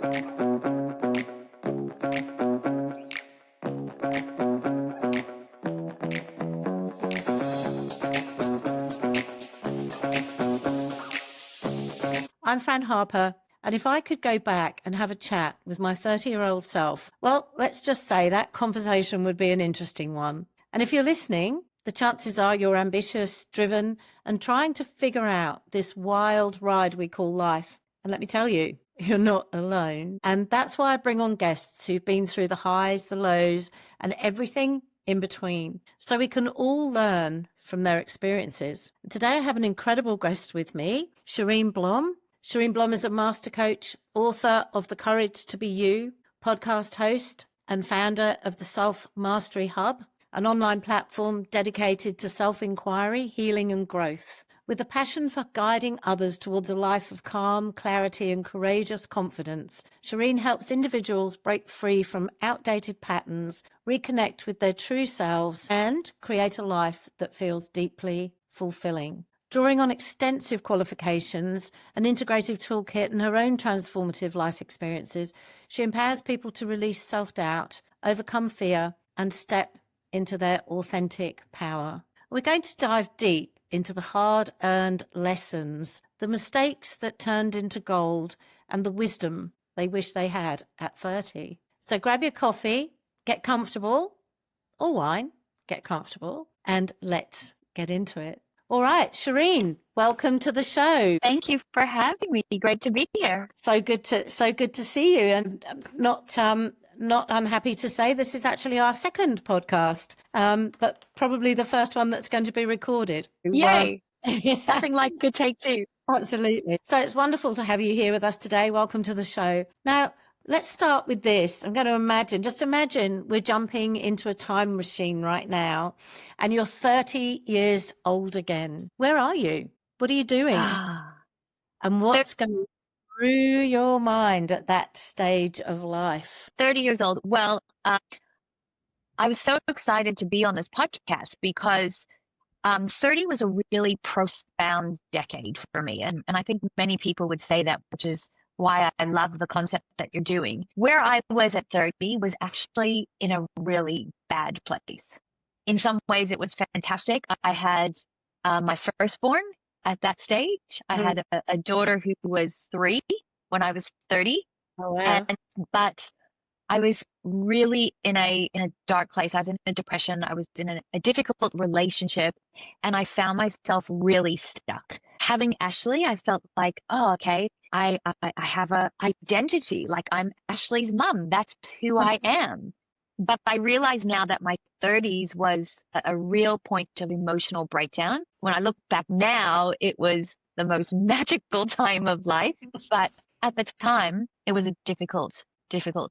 I'm Fran Harper, and if I could go back and have a chat with my 30-year-old self, well, let's just say that conversation would be an interesting one. And if you're listening, the chances are you're ambitious, driven, and trying to figure out this wild ride we call life. And let me tell you, you're not alone. And that's why I bring on guests who've been through the highs, the lows, and everything in between, so we can all learn from their experiences. Today I have an incredible guest with me, Cheryne Blom. Cheryne Blom is a master coach, author of The Courage to Be You, podcast host, and founder of the Self-Mastery Hub, an online platform dedicated to self-inquiry, healing, and growth. With a passion for guiding others towards a life of calm, clarity, and courageous confidence, Cheryne helps individuals break free from outdated patterns, reconnect with their true selves, and create a life that feels deeply fulfilling. Drawing on extensive qualifications, an integrative toolkit, and her own transformative life experiences, she empowers people to release self-doubt, overcome fear, and step into their authentic power. We're going to dive deep into the hard-earned lessons, the mistakes that turned into gold, and the wisdom they wish they had at 30. So grab your coffee, get comfortable, or wine, get comfortable, and let's get into it. All right, Cheryne, welcome to the show. Thank you for having me. Great to be here. So good to see you, and not unhappy to say this is actually our second podcast, but probably the first one that's going to be recorded. Yay! Nothing like a take two. Absolutely. So it's wonderful to have you here with us today. Welcome to the show. Now, let's start with this. I'm going to imagine we're jumping into a time machine right now and you're 30 years old again. Where are you? What are you doing? And what's going through your mind at that stage of life? 30 years old. Well, I was so excited to be on this podcast because 30 was a really profound decade for me. And I think many people would say that, which is why I love the concept that you're doing. Where I was at 30 was actually in a really bad place. In some ways, it was fantastic. I had my firstborn at that stage. I had a daughter who was 3 when I was 30. Oh, wow. But I was really in a dark place. I was in a depression. I was in a difficult relationship, and I found myself really stuck. Having Ashley, I felt like, oh, okay, I have a identity. Like, I'm Ashley's mom. That's who I am. But I realize now that my 30s was a real point of emotional breakdown. When I look back now, it was the most magical time of life. But at the time, it was a difficult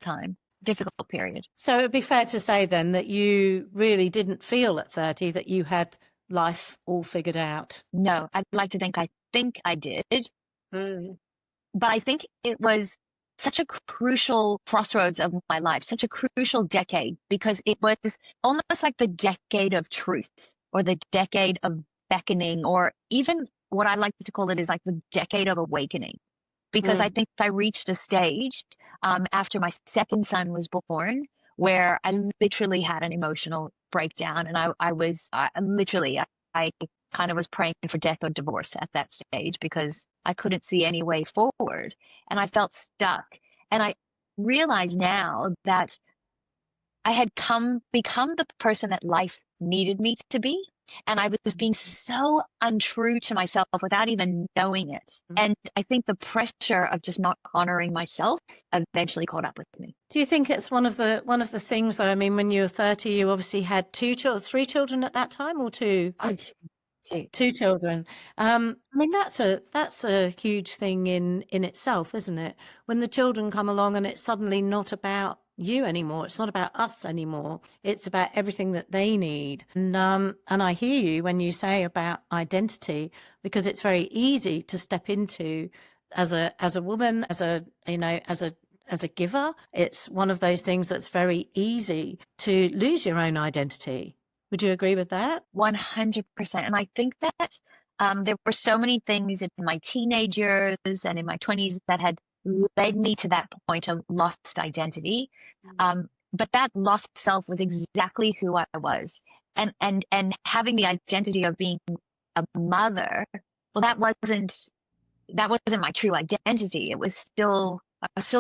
time. Difficult period. So it would be fair to say then that you really didn't feel at 30 that you had life all figured out. No, I'd like to think I did. But I think it was such a crucial crossroads of my life, such a crucial decade, because it was almost like the decade of truth, or the decade of beckoning, or even what I like to call it is like the decade of awakening. Because I think I reached a stage after my second son was born where I literally had an emotional breakdown, and I kind of was praying for death or divorce at that stage because I couldn't see any way forward, and I felt stuck. And I realize now that I had become the person that life needed me to be. And I was being so untrue to myself without even knowing it. And I think the pressure of just not honoring myself eventually caught up with me. Do you think it's one of the things, though? I mean, when you were 30, you obviously had 3 children at that time, or 2? 2 children. I mean, that's a huge thing in itself, isn't it? When the children come along and it's suddenly not about you anymore. It's not about us anymore. It's about everything that they need. And I hear you when you say about identity, because it's very easy to step into as a woman, as a giver. It's one of those things that's very easy to lose your own identity. Would you agree with that? 100%. And I think that there were so many things in my teenage years and in my 20s that had led me to that point of lost identity. But that lost self was exactly who I was. And having the identity of being a mother, well, that wasn't my true identity. I was still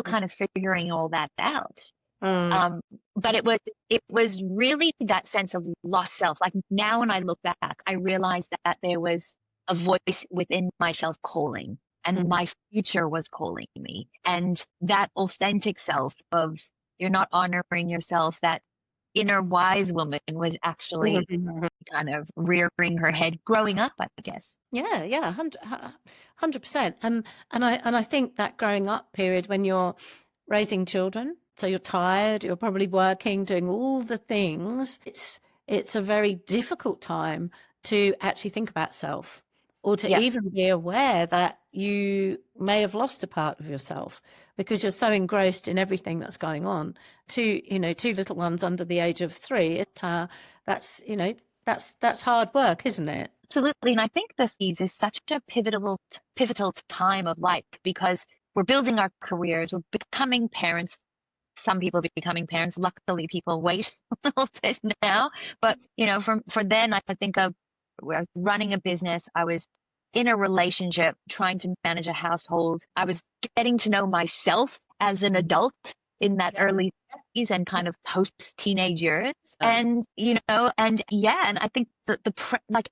kind of figuring all that out. Mm. But it was really that sense of lost self. Like now when I look back, I realized that there was a voice within myself calling, and Mm. my future was calling me. And that authentic self of you're not honoring yourself, that inner wise woman was actually kind of rearing her head, growing up, I guess. Yeah, 100%. And I think that growing up period when you're raising children, so you're tired, you're probably working, doing all the things. It's a very difficult time to actually think about self, or to Yeah. even be aware that you may have lost a part of yourself because you're so engrossed in everything that's going on. Two little ones under the age of 3. That's hard work, isn't it? Absolutely. And I think the fees is such a pivotal time of life because we're building our careers, we're becoming parents. Some people are becoming parents. Luckily, people wait a little bit now. But, for then, I think of where I was running a business. I was in a relationship, trying to manage a household. I was getting to know myself as an adult in that early 30s and kind of post teenage years. And, and I think like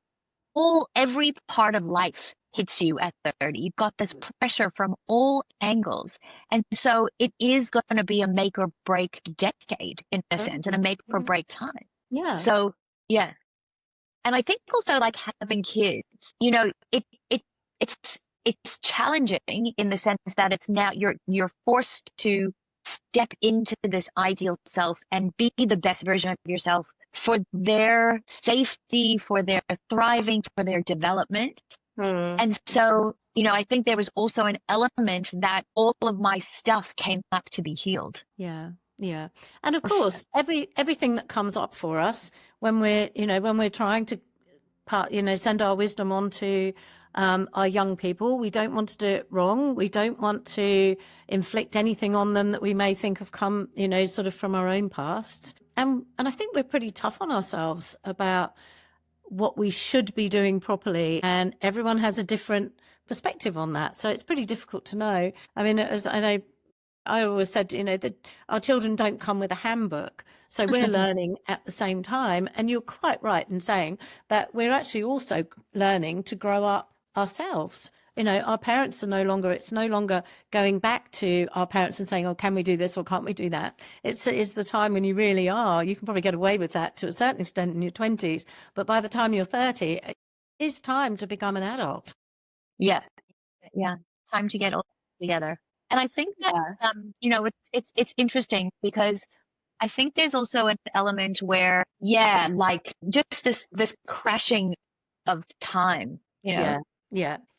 every part of life hits you at 30. You've got this pressure from all angles. And so it is going to be a make or break decade in a sense, and a make or break time. Yeah. So, yeah. And I think also like having kids, it's challenging in the sense that it's now you're forced to step into this ideal self and be the best version of yourself for their safety, for their thriving, for their development. And so, I think there was also an element that all of my stuff came up to be healed. Yeah. And of course, everything that comes up for us when we're trying to send our wisdom on to our young people, we don't want to do it wrong. We don't want to inflict anything on them that we may think have come, sort of from our own past. And I think we're pretty tough on ourselves about what we should be doing properly. And everyone has a different perspective on that. So it's pretty difficult to know. I mean, as I know, I always said, that our children don't come with a handbook. So we're learning at the same time. And you're quite right in saying that we're actually also learning to grow up ourselves. Our parents are it's no longer going back to our parents and saying, oh, can we do this or can't we do that? It's the time when you really are. You can probably get away with that to a certain extent in your 20s. But by the time you're 30, it is time to become an adult. Yeah. Time to get all together. And I think that, it's interesting because I think there's also an element where, like just this crashing of time, Yeah.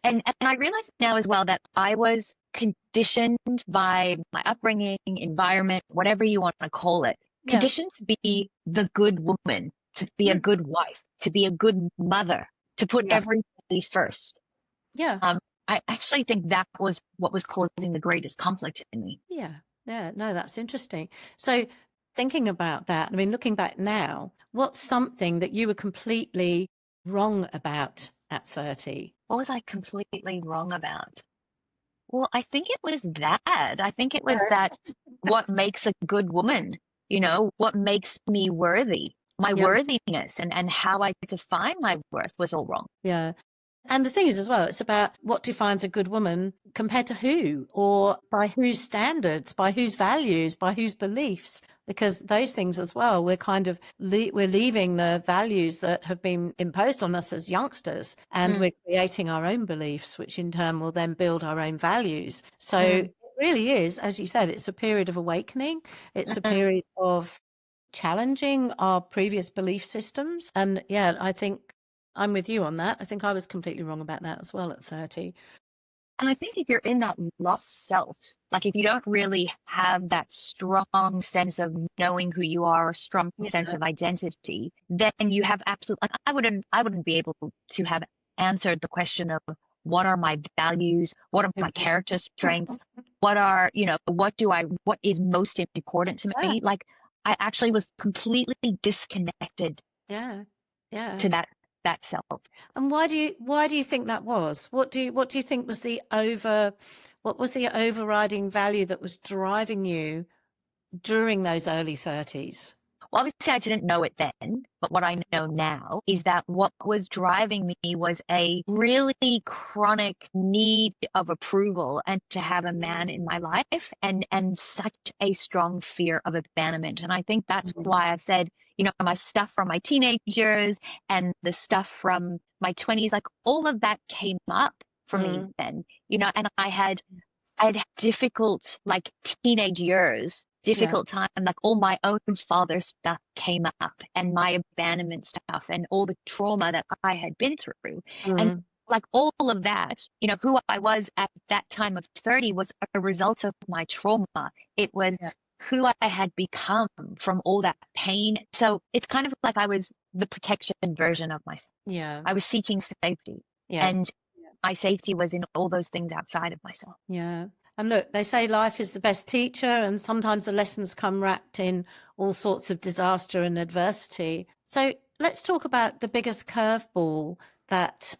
And I realize now as well that I was conditioned by my upbringing, environment, whatever you want to call it, conditioned to be the good woman, to be a good wife, to be a good mother, to put everybody first. Yeah. I actually think that was what was causing the greatest conflict in me. Yeah. No, that's interesting. So thinking about that, I mean, looking back now, what's something that you were completely wrong about at 30? What was I completely wrong about? Well, I think it was that. I think it was that what makes a good woman, what makes me worthy, my worthiness and how I define my worth was all wrong. Yeah. And the thing is as well, it's about what defines a good woman compared to who, or by whose standards, by whose values, by whose beliefs, because those things as well, we're kind of, we're leaving the values that have been imposed on us as youngsters, and we're creating our own beliefs, which in turn will then build our own values. So it really is, as you said, it's a period of awakening. It's a period of challenging our previous belief systems. And I think I'm with you on that. I think I was completely wrong about that as well at 30. And I think if you're in that lost self, like if you don't really have that strong sense of knowing who you are, a strong sense of identity, then you have absolutely, like I wouldn't be able to have answered the question of what are my values? What are my character strengths? What is most important to Yeah, me? Like, I actually was completely disconnected yeah, yeah. to that self. And why do you think that was? What do you think was what was the overriding value that was driving you during those early 30s? Well, obviously, I didn't know it then, but what I know now is that what was driving me was a really chronic need of approval and to have a man in my life, and such a strong fear of abandonment. And I think that's why I've said, my stuff from my teenage years and the stuff from my 20s, like all of that came up for me then, and I had difficult, like, teenage years, Yeah. difficult time, like all my own father stuff came up and my abandonment stuff and all the trauma that I had been through. And Mm. like all of that, who I was at that time of 30 was a result of my trauma. It was Yeah. who I had become from all that pain. So it's kind of like I was the protection version of myself. Yeah. I was seeking safety. Yeah. And my safety was in all those things outside of myself. Yeah. And look, they say life is the best teacher, and sometimes the lessons come wrapped in all sorts of disaster and adversity. So let's talk about the biggest curveball that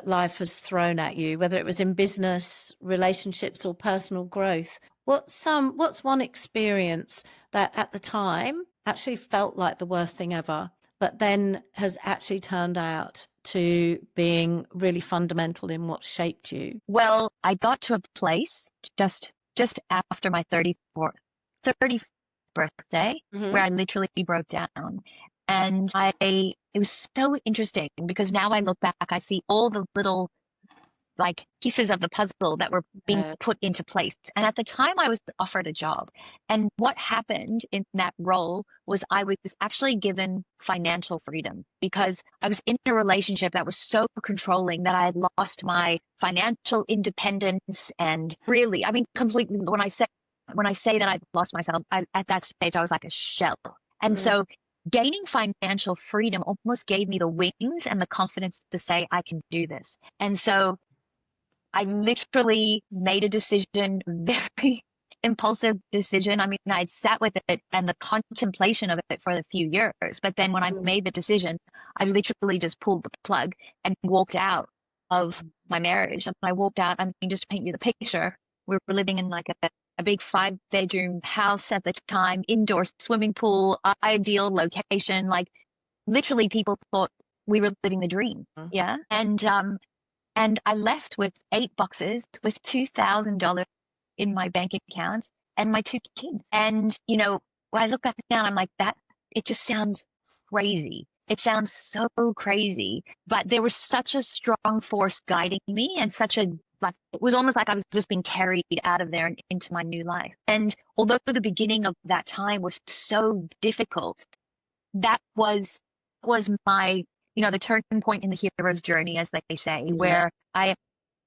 life has thrown at you, whether it was in business, relationships, or personal growth. What's one experience that at the time actually felt like the worst thing ever, but then has actually turned out to being really fundamental in what shaped you? Well, I got to a place just after my 30th birthday Mm-hmm. where I literally broke down. And it was so interesting because now I look back, I see all the little like pieces of the puzzle that were being put into place. And at the time I was offered a job. And what happened in that role was I was actually given financial freedom because I was in a relationship that was so controlling that I had lost my financial independence. And really, I mean, completely, when I say that I lost myself, at that stage, I was like a shell. And so gaining financial freedom almost gave me the wings and the confidence to say, I can do this. And so I literally made a decision, very impulsive decision. I mean, I'd sat with it and the contemplation of it for a few years. But then when I made the decision, I literally just pulled the plug and walked out of my marriage. And I walked out, I mean, just to paint you the picture, we were living in like a big 5-bedroom house at the time, indoor swimming pool, ideal location. Like literally people thought we were living the dream. Yeah. And I left with 8 boxes with $2,000 in my bank account and my 2 kids. And, when I look back now, I'm like, it just sounds crazy. It sounds so crazy. But there was such a strong force guiding me and it was almost like I was just being carried out of there and into my new life. And although the beginning of that time was so difficult, that was my the turning point in the hero's journey, as they say, where I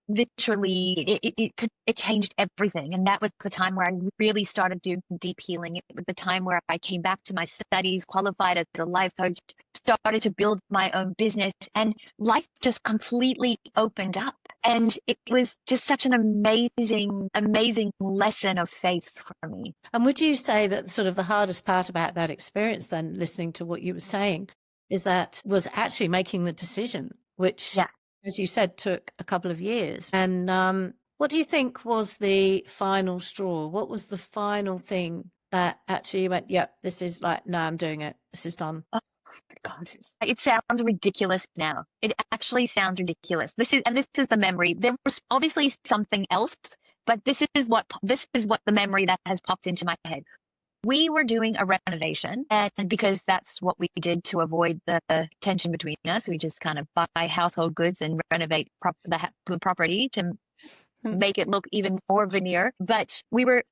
literally it changed everything. And that was the time where I really started doing deep healing. It was the time where I came back to my studies, qualified as a life coach, started to build my own business, and life just completely opened up. And it was just such an amazing lesson of faith for me. And would you say that sort of the hardest part about that experience, then, listening to what you were saying, is that was actually making the decision, which, as you said, took a couple of years? And what do you think was the final straw? What was the final thing that actually you went, yep, this is like, no, I'm doing it. This is done. Oh my God. It sounds ridiculous now. It actually sounds ridiculous. This is the memory. There was obviously something else, but this is what the memory that has popped into my head. We were doing a renovation, and because that's what we did to avoid the tension between us, we just kind of buy household goods and renovate the property to make it look even more veneer. But we were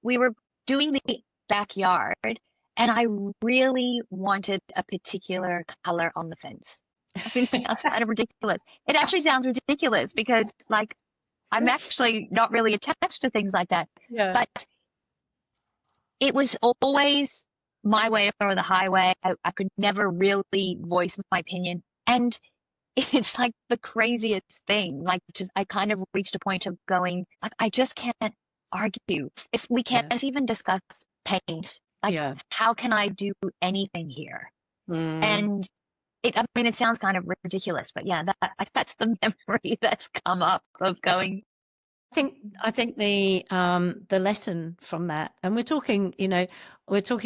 doing the backyard, and I really wanted a particular color on the fence. I mean, it sounds kind of ridiculous. It actually sounds ridiculous because, like, I'm actually not really attached to things like that. Yeah. But it was always my way or the highway. I could never really voice my opinion. And it's like the craziest thing. Like, just I kind of reached a point of going, like, I just can't argue. If we Yeah. can't even discuss paint, like, Yeah. how can I do anything here? Mm. And I mean, it sounds kind of ridiculous, but yeah, that's the memory that's come up of going. I think the lesson from that, and we're talking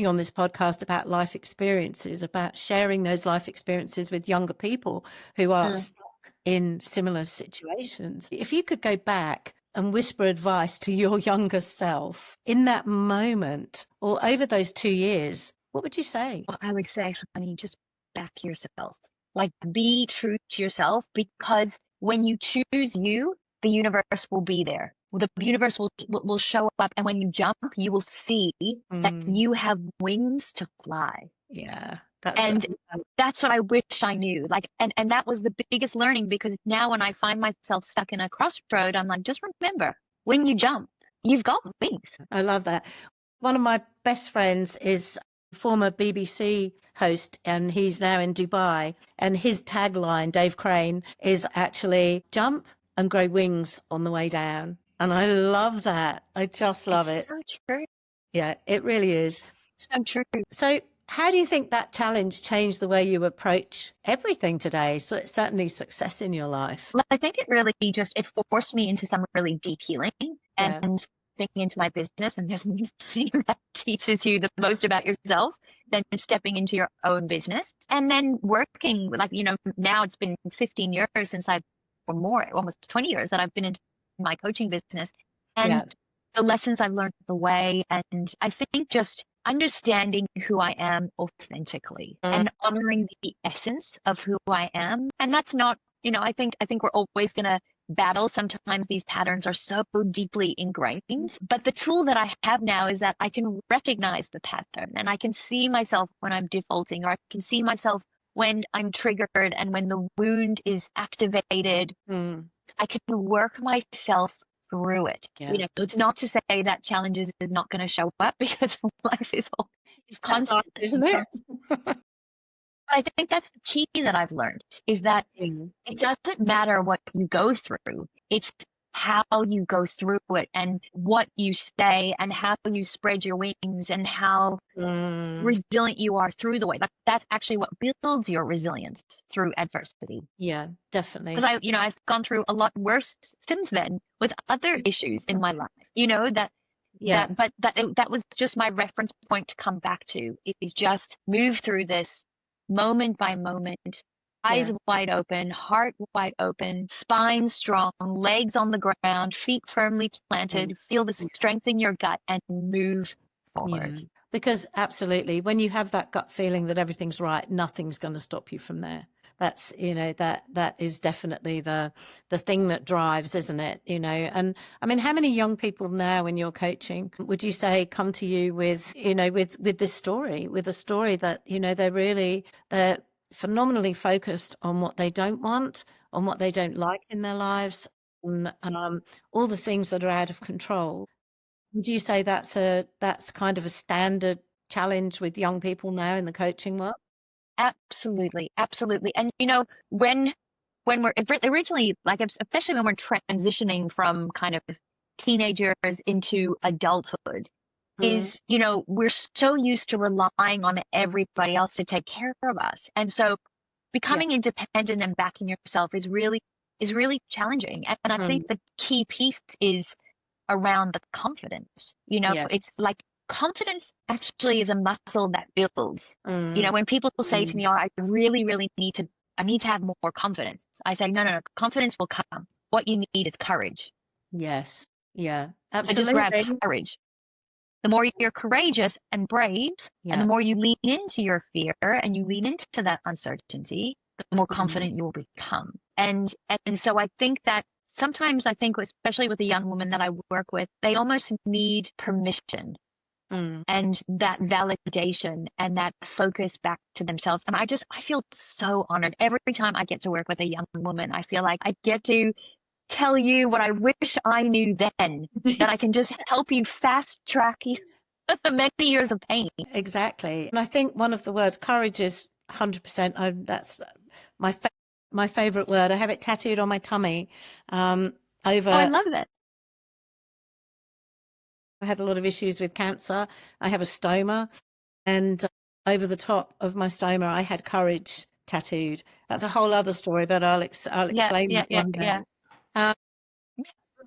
on this podcast about life experiences, about sharing those life experiences with younger people who are stuck in similar situations. If you could go back and whisper advice to your younger self in that moment or over those 2 years, what would you say? Well, I would say, honey, just back yourself. Like, be true to yourself, because when you choose you, the universe will be there. The universe will show up, and when you jump, you will see that you have wings to fly. Yeah, And that's what I wish I knew. Like, and that was the biggest learning, because now when I find myself stuck in a crossroad, I'm like, just remember, when you jump, you've got wings. I love that. One of my best friends is former BBC host, and he's now in Dubai. And his tagline, Dave Crane, is actually jump and grow wings on the way down. And I love that. I just love it. It's so true. Yeah, it really is. So true. So how do you think that challenge changed the way you approach everything today? So it's certainly success in your life. I think it really it forced me into some really deep healing and thinking into my business. And there's nothing that teaches you the most about yourself than stepping into your own business. And then working, like, now it's been 15 years since or more, almost 20 years that I've been into my coaching business. And the lessons I've learned the way. And I think just understanding who I am authentically and honoring the essence of who I am. And that's not, I think we're always going to battle. Sometimes these patterns are so deeply ingrained, but the tool that I have now is that I can recognize the pattern, and I can see myself when I'm defaulting, or I can see myself when I'm triggered and when the wound is activated. I can work myself through it. It's not to say that challenges is not going to show up, because life is constant, isn't it? I think that's the key that I've learned, is that it doesn't matter what you go through. It's how you go through it, and what you say, and how you spread your wings, and how resilient you are through the way. Like, that's actually what builds your resilience through adversity. Yeah, definitely. Because I've gone through a lot worse since then with other issues in my life. That was just my reference point to come back to. It is just move through this moment by moment, eyes wide open, heart wide open, spine strong, legs on the ground, feet firmly planted, feel the strength in your gut, and move forward. Yeah. Because absolutely, when you have that gut feeling that everything's right, nothing's going to stop you from there. That's, that is definitely the thing that drives, isn't it? And I mean, how many young people now in your coaching would you say come to you with, with this story, with a story that, they're phenomenally focused on what they don't want, on what they don't like in their lives, on all the things that are out of control. Would you say that's kind of a standard challenge with young people now in the coaching work? Absolutely. Absolutely. And, when we're originally, like, especially when we're transitioning from kind of teenagers into adulthood, is, we're so used to relying on everybody else to take care of us. And so becoming independent and backing yourself is really challenging. And I think the key piece is around the confidence. It's like, confidence actually is a muscle that builds. When people say to me, "Oh, I really, really need to have more confidence," I say, no, confidence will come. What you need is courage. Yes. Yeah, So just absolutely. grab courage. The more you're courageous and brave, and the more you lean into your fear and you lean into that uncertainty, the more confident you will become. And so I think that sometimes, especially with the young women that I work with, they almost need permission and that validation and that focus back to themselves. And I feel so honored every time I get to work with a young woman. I feel like I get to tell you what I wish I knew then, that I can just help you fast track many years of pain. Exactly. And I think one of the words, courage, is 100%. That's my my favorite word. I have it tattooed on my tummy. Over, I love that. I had a lot of issues with cancer. I have a stoma, and over the top of my stoma, I had courage tattooed. That's a whole other story, but I'll Yeah, explain yeah, that yeah, one day. yeah.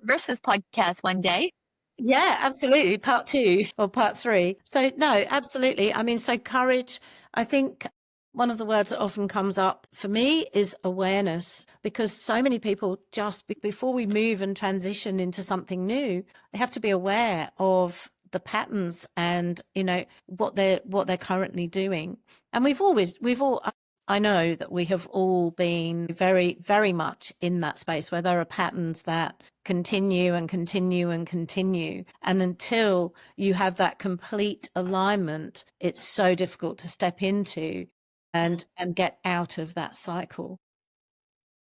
Versus podcast one day. Yeah, absolutely. Part 2 or part 3. So no, absolutely. I mean, so courage, I think one of the words that often comes up for me is awareness, because so many people just before we move and transition into something new, they have to be aware of the patterns and, you know, what they're currently doing. And we've all, I know that we have all been very, very much in that space where there are patterns that continue and continue and continue. And until you have that complete alignment, it's so difficult to step into and get out of that cycle.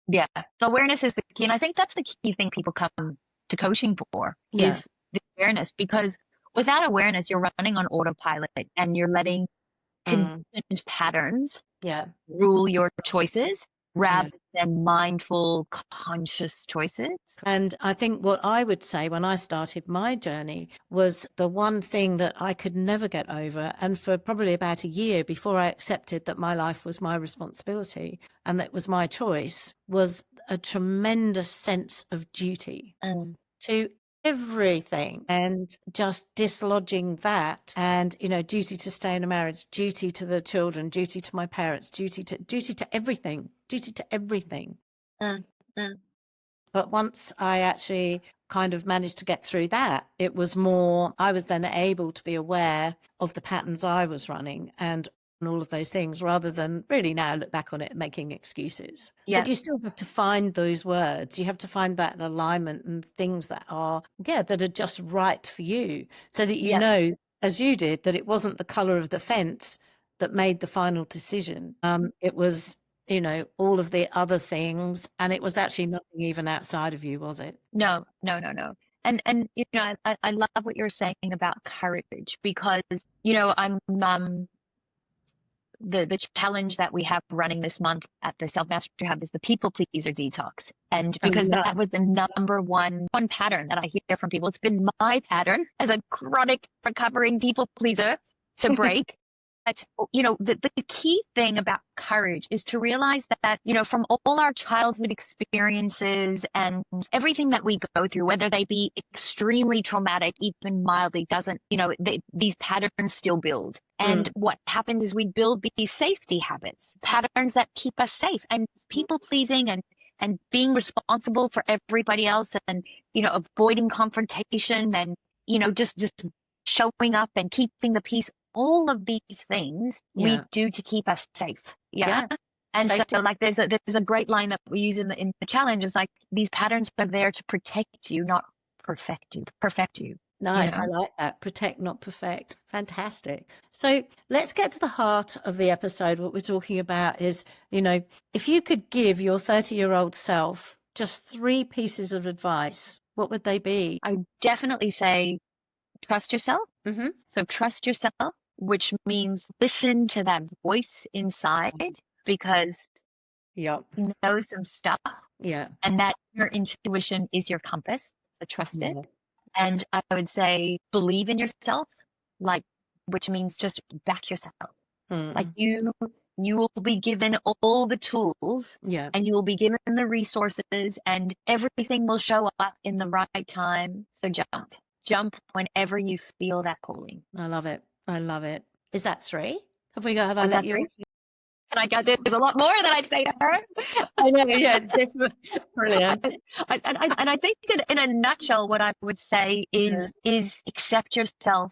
Yeah. Awareness is the key. And I think that's the key thing people come to coaching for is the awareness, because without awareness, you're running on autopilot and you're letting conditioned patterns rule your choices rather than mindful, conscious choices. And I think what I would say when I started my journey was the one thing that I could never get over, and for probably about a year before I accepted that my life was my responsibility and that was my choice, was a tremendous sense of duty to everything, and just dislodging that, and, you know, duty to stay in a marriage, duty to the children, duty to my parents, duty to everything, duty to everything. But once I actually kind of managed to get through that, it was more, I was then able to be aware of the patterns I was running and all of those things, rather than really now look back on it and making excuses. But you still have to find those words. You have to find that alignment and things that are, that are just right for you, so that you know, as you did, that it wasn't the color of the fence that made the final decision. It was, you know, all of the other things, and it was actually nothing even outside of you, was it? No. And you know, I love what you're saying about courage, because, you know, I'm the challenge that we have running this month at the Self Mastery Hub is the people pleaser detox. And because that was the number one pattern that I hear from people. It's been my pattern as a chronic recovering people pleaser to break. But, you know, the key thing about courage is to realize that, you know, from all our childhood experiences and everything that we go through, whether they be extremely traumatic, even mildly, doesn't, you know, these patterns still build. And what happens is we build these safety habits, patterns that keep us safe, and people pleasing and being responsible for everybody else, and, you know, avoiding confrontation, and, you know, just showing up and keeping the peace. All of these things we do to keep us safe. And safety. So, like, there's a great line that we use in the challenge. Is like, these patterns are there to protect you, not perfect you. Nice. You know? I like that. Protect, not perfect. Fantastic. So let's get to the heart of the episode. What we're talking about is, you know, if you could give your 30-year-old self just 3 pieces of advice, what would they be? I would definitely say trust yourself. So trust yourself, which means listen to that voice inside, because you know some stuff. And that your intuition is your compass. So trust it. And I would say believe in yourself, like, which means just back yourself. Like, you will be given all the tools, and you will be given the resources, and everything will show up in the right time. So jump whenever you feel that calling. I love it. Is that 3? Have I Was let that you? 3? And I got there's a lot more that I'd say to her. I know, definitely. Brilliant. And I think in a nutshell, what I would say is accept yourself,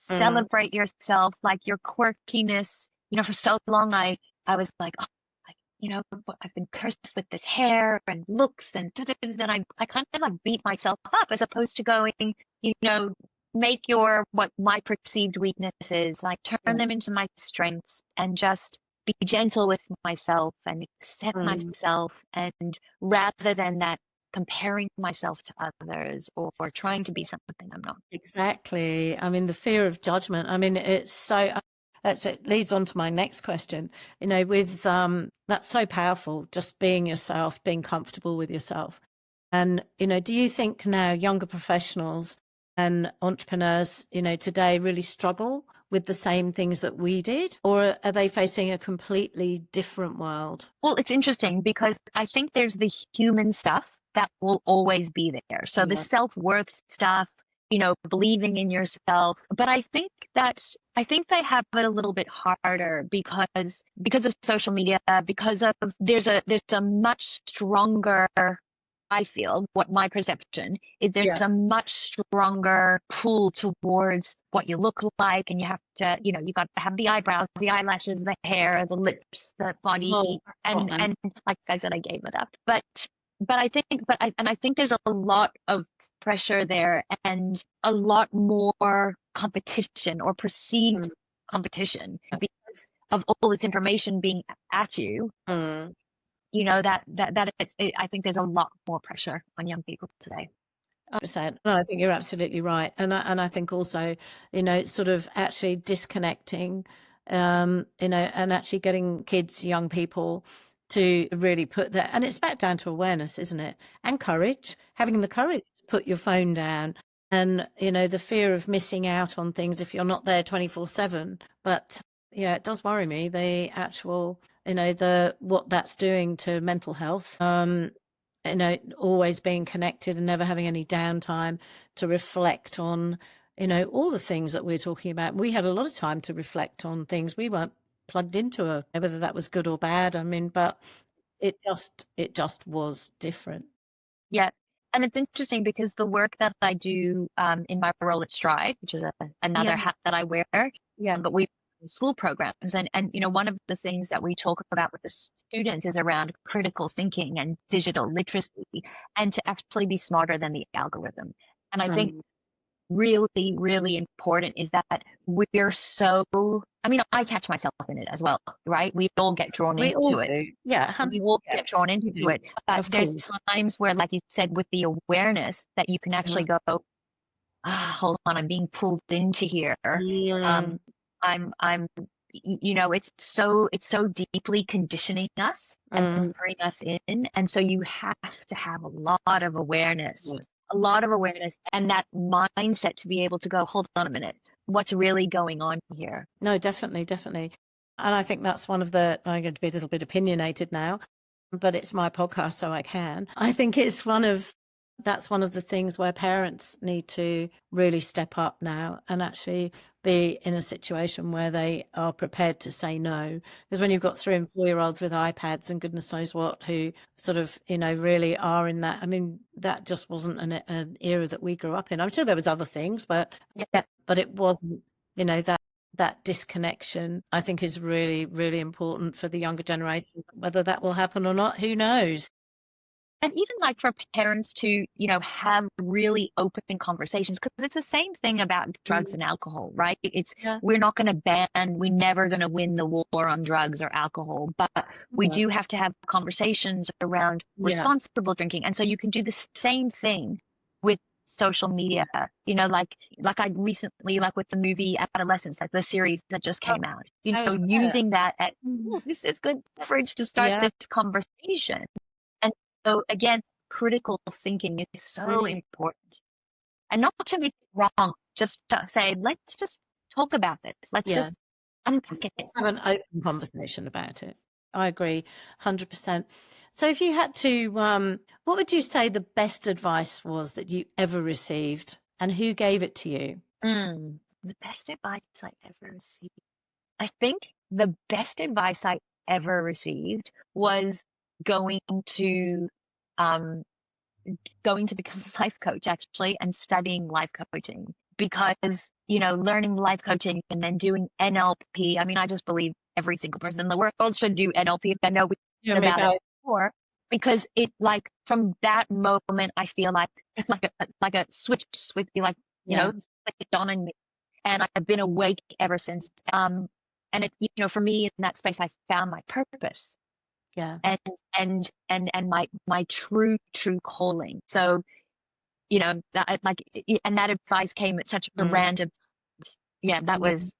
celebrate yourself, like your quirkiness. You know, for so long I was like, oh, you know, I've been cursed with this hair and looks, and then I kind of like beat myself up, as opposed to going, you know, make what my perceived weaknesses, like, turn them into my strengths, and just be gentle with myself and accept myself, and rather than that, comparing myself to others or trying to be something I'm not. Exactly. I mean, the fear of judgment. I mean, it's so, it leads on to my next question. With that's so powerful, just being yourself, being comfortable with yourself. And, do you think now younger professionals and entrepreneurs, today really struggle with the same things that we did, or are they facing a completely different world? Well, it's interesting because I think there's the human stuff that will always be there. So the self-worth stuff, believing in yourself. But I think they have it a little bit harder because of social media, because of there's a much stronger, I feel, what my perception is, there's a much stronger pull towards what you look like, and you have to, you got to have the eyebrows, the eyelashes, the hair, the lips, the body, and like I said, I gave it up. But I think there's a lot of pressure there and a lot more competition or perceived competition because of all this information being at you. I think there's a lot more pressure on young people today. 100%. No, I think you're absolutely right. And I think also, sort of actually disconnecting, and actually getting kids, young people to really put that, and it's back down to awareness, isn't it? And courage, having the courage to put your phone down, and, the fear of missing out on things if you're not there 24/7. But yeah, it does worry me, the actual, what that's doing to mental health. Always being connected and never having any downtime to reflect on, all the things that we're talking about. We had a lot of time to reflect on things. We weren't plugged into whether that was good or bad. I mean, but it just was different. Yeah. And it's interesting because the work that I do in my role at Stride, which is another hat that I wear, but we school programs, and one of the things that we talk about with the students is around critical thinking and digital literacy, and to actually be smarter than the algorithm. And I think really, really important is that we're so, I mean, I catch myself in it as well, right? We all get drawn into it. Do. Yeah, we all get drawn into it. But there's times where, like you said, with the awareness that you can actually go, hold on, I'm being pulled into here. I'm it's so deeply conditioning us and bring us in. And so you have to have a lot of awareness. A lot of awareness and that mindset to be able to go, hold on a minute, what's really going on here? No, definitely. And I think that's one of I'm going to be a little bit opinionated now, but it's my podcast, so I can. I think that's one of the things where parents need to really step up now and actually be in a situation where they are prepared to say no. Because when you've got 3 and 4-year-olds with iPads and goodness knows what, who sort of, really are in that, I mean, that just wasn't an era that we grew up in. I'm sure there was other things, but it wasn't, that disconnection, I think, is really, really important for the younger generation. Whether that will happen or not, who knows? And even like for parents to, have really open conversations, because it's the same thing about drugs and alcohol, right? We're not going to we're never going to win the war on drugs or alcohol, but we do have to have conversations around responsible drinking. And so you can do the same thing with social media, like I recently, like with the movie Adolescence, like the series that just came out, using that at, this is good leverage to start this conversation. So again, critical thinking is so important, and not to make it wrong, just to say, let's just talk about this. Let's just unpack it. Let's have an open conversation about it. I agree, 100%. So if you had to, what would you say the best advice was that you ever received, and who gave it to you? The best advice I ever received. I think the best advice I ever received was going to become a life coach, actually, and studying life coaching, because learning life coaching and then doing NLP. I mean, I just believe every single person in the world should do NLP. I know we talked about it before, because it, like, from that moment, I feel like a switch, like it dawned on me, and I've been awake ever since. And it, for me in that space, I found my purpose. And my true calling. So, that, like, and that advice came at such a random. That was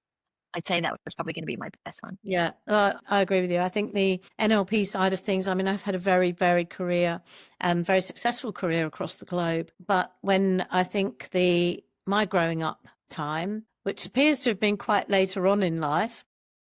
I'd say that was probably going to be my best one. Yeah, I agree with you. I think the NLP side of things, I mean, I've had a very varied career and very successful career across the globe. But when I think my growing up time, which appears to have been quite later on in life,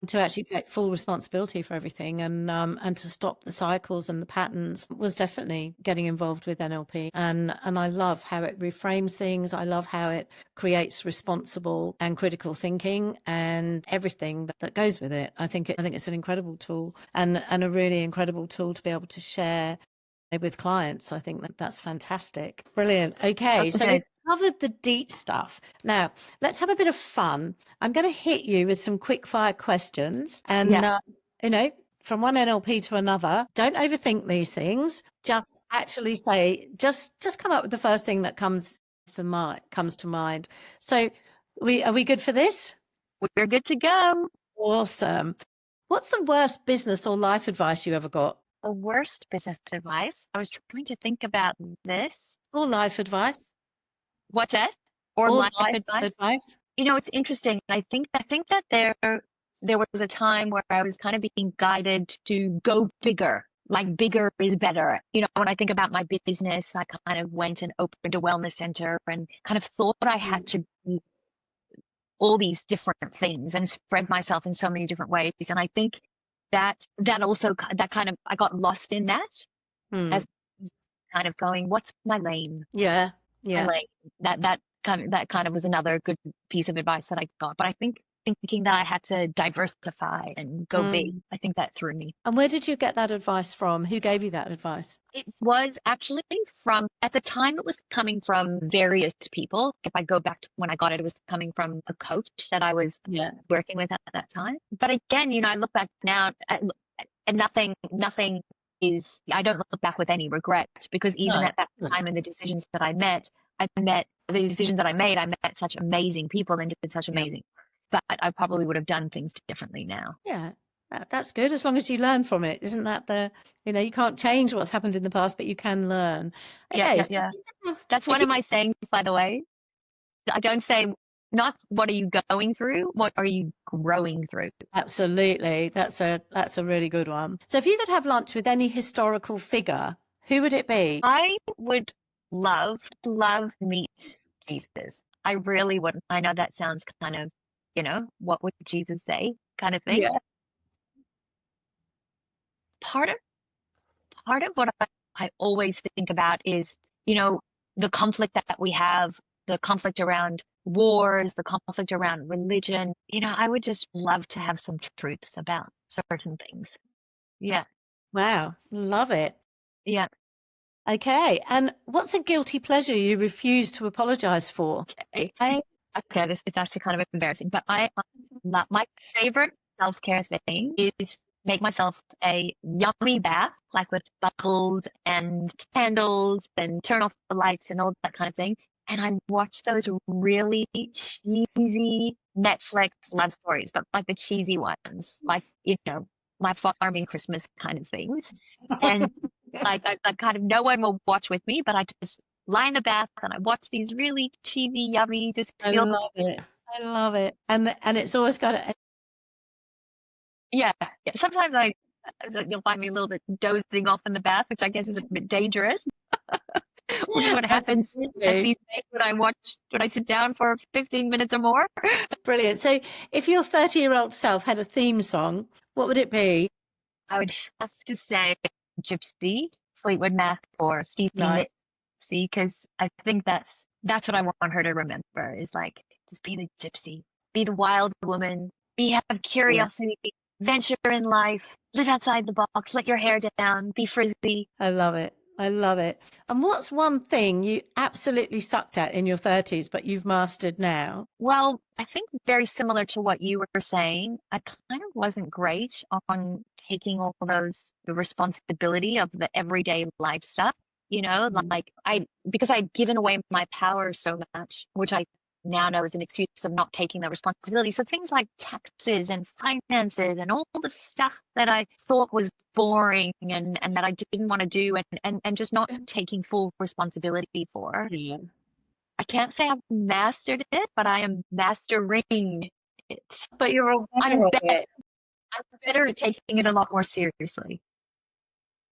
to actually take full responsibility for everything and to stop the cycles and the patterns was definitely getting involved with NLP. And I love how it reframes things. I love how it creates responsible and critical thinking and everything that goes with it. I think it's an incredible tool and a really incredible tool to be able to share with clients. I think that's fantastic. Brilliant. Okay. So we've covered the deep stuff. Now let's have a bit of fun. I'm going to hit you with some quick fire questions and, from one NLP to another, don't overthink these things. Just actually say, just come up with the first thing that comes to mind. So are we good for this? We're good to go. Awesome. What's the worst business or life advice you ever got? The worst business advice. I was trying to think about this. Or life advice. What's that? Or life advice? It's interesting. I think that there was a time where I was kind of being guided to go bigger. Like bigger is better. When I think about my business, I kind of went and opened a wellness center and kind of thought I had to be all these different things and spread myself in so many different ways. And I think that also I got lost in that as kind of going, what's my lane? Yeah. My lane. That kind of was another good piece of advice that I got. But I think thinking that I had to diversify and go big, I think that threw me. And where did you get that advice from? Who gave you that advice? It was actually at the time, it was coming from various people. If I go back to when I got it, it was coming from a coach that I was working with at that time. But again, I look back now and nothing is, I don't look back with any regret, because even at that time and the decisions that I met such amazing people and did such amazing. But I probably would have done things differently now. Yeah, that's good. As long as you learn from it. Isn't that you can't change what's happened in the past, but you can learn. Okay, yeah. That's one of my sayings, by the way. I don't say, not what are you going through, what are you growing through? Absolutely. That's a really good one. So if you could have lunch with any historical figure, who would it be? I would love to meet Jesus. I really would. I know that sounds kind of, what would Jesus say kind of thing. Yeah. Part of what I always think about is, the conflict that we have, the conflict around wars, the conflict around religion. I would just love to have some truths about certain things. Yeah. Wow. Love it. Yeah. Okay. And what's a guilty pleasure you refuse to apologize for? Okay, this is actually kind of embarrassing, but my favorite self-care thing is make myself a yummy bath, like with bubbles and candles and turn off the lights and all that kind of thing. And I watch those really cheesy Netflix love stories, but like the cheesy ones, like, my farming Christmas kind of things. And like I kind of, no one will watch with me, but I just lie in the bath and I watch these really cheesy, yummy, just feel. I love it. And it's always got a. Yeah. Sometimes you'll find me a little bit dozing off in the bath, which I guess is a bit dangerous. Which is what happens at these days when I sit down for 15 minutes or more. Brilliant. So if your 30-year-old self had a theme song, what would it be? I would have to say Gypsy, Fleetwood Mac, or Stevie Nicks, because I think that's what I want her to remember, is like, just be the gypsy, be the wild woman, have curiosity, venture in life, live outside the box, let your hair down, be frizzy. I love it. And what's one thing you absolutely sucked at in your 30s, but you've mastered now? Well, I think very similar to what you were saying, I kind of wasn't great on taking all the responsibility of the everyday life stuff, because I'd given away my power so much, which I now know is an excuse of not taking the responsibility. So things like taxes and finances and all the stuff that I thought was boring and that I didn't want to do and just not taking full responsibility for. Yeah. I can't say I've mastered it, but I am mastering it. But you're I'm aware of it. better at taking it a lot more seriously.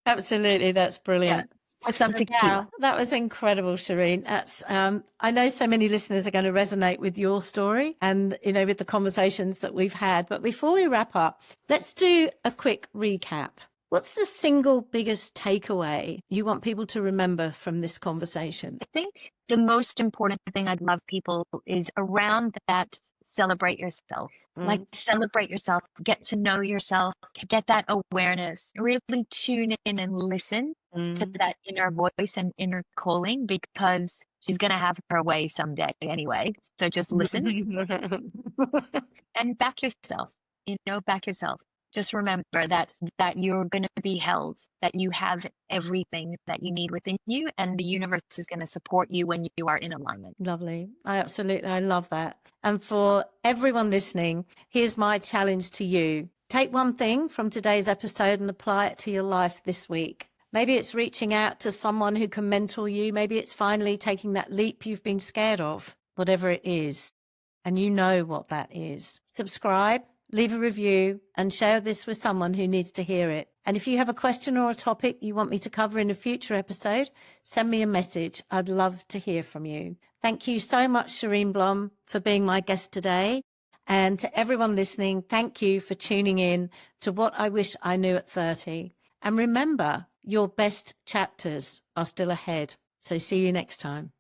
Absolutely. That's Yeah, brilliant. that's So, something key. wow, that was incredible, Cheryne. That's, I know so many listeners are going to resonate with your story and, you know, with the conversations that we've had. But before we wrap up, let's do a quick recap. What's the single biggest takeaway you want people to remember from this conversation? I think the most important thing I'd love people is around that celebrate yourself. Like celebrate yourself, get to know yourself, get that awareness, really tune in and listen to that inner voice and inner calling because she's going to have her way someday anyway. So just listen and back yourself, back yourself. Just remember that you're going to be held, that you have everything that you need within you, and the universe is going to support you when you are in alignment. Lovely. I love that. And for everyone listening, here's my challenge to you. Take one thing from today's episode and apply it to your life this week. Maybe it's reaching out to someone who can mentor you. Maybe it's finally taking that leap you've been scared of, whatever it is. And you know what that is. Subscribe, leave a review, and share this with someone who needs to hear it. And if you have a question or a topic you want me to cover in a future episode, send me a message. I'd love to hear from you. Thank you so much, Cheryne Blom, for being my guest today. And to everyone listening, thank you for tuning in to What I Wish I Knew at 30. And remember, your best chapters are still ahead. So see you next time.